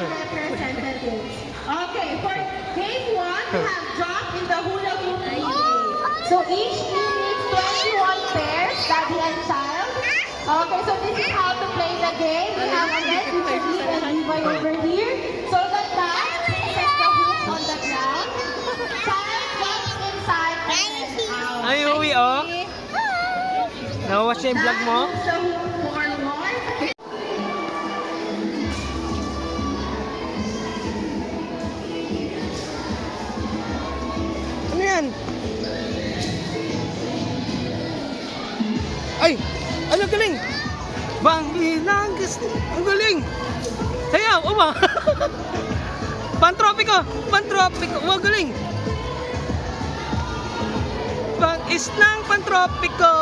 representatives. Okay, for game 1, we have drop in the hula hoop relay. So each team needs 21 pairs, daddy and child. Okay, so this is how to play the game. We have again Teacher Lee and Levi over here. So the dad places the hoop on the ground. Child jumps inside and then out. Ay, uwi, oh. Nawawas niya yung vlog mo? Dad moves the hoop forward. Ano yan? Ay! Ano galing? Bangilang gusto. Ang galing! Sayaw! Uma! Pantropiko! Pantropiko! Wow, galing! Bang is ng pantropiko!